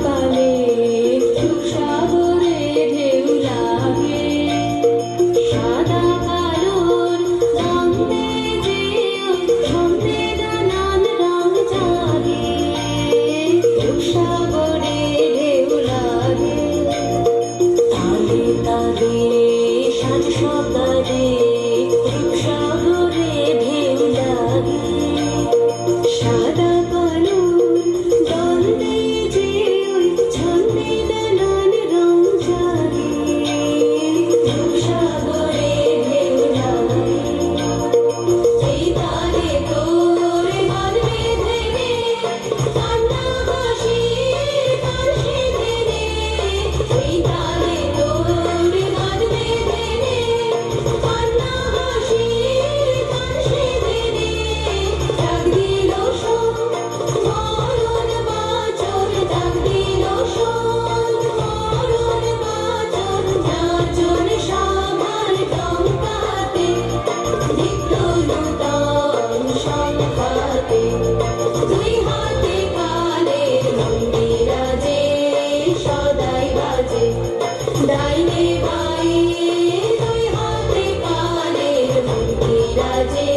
কালে সাগরে ঢেউ লাগে সাদা কালোর ছন্দে যে ছন্দে নানান রং জাগে সাগরে ঢেউ লাগে তালে তালে সাজ সকালে সাগরে ঢেউ লাগে সাদা কালোর ছন্দে যে ছন্দে নানান রং জাগে সাগরে ঢেউ লাগে এই তালে তোরে বাঁধ বেঁধে নে কান্না হাসি তার সেধে নে এই তালে তোরে বাঁধ বেঁধে নে কান্না হাসি তার সেধে নে ডাক দিল শোন মরণ বাঁচন ডাক দিল শোন মরণ বাঁচন নাচন সবার টঙ্কাতে নিত্য নূতন সংঘাতে দুই হাতে কালের মন্দিরাজে সদাই বাজে ডাইনে বাঁয়ে দুই হাতে কালের মন্দিরাজে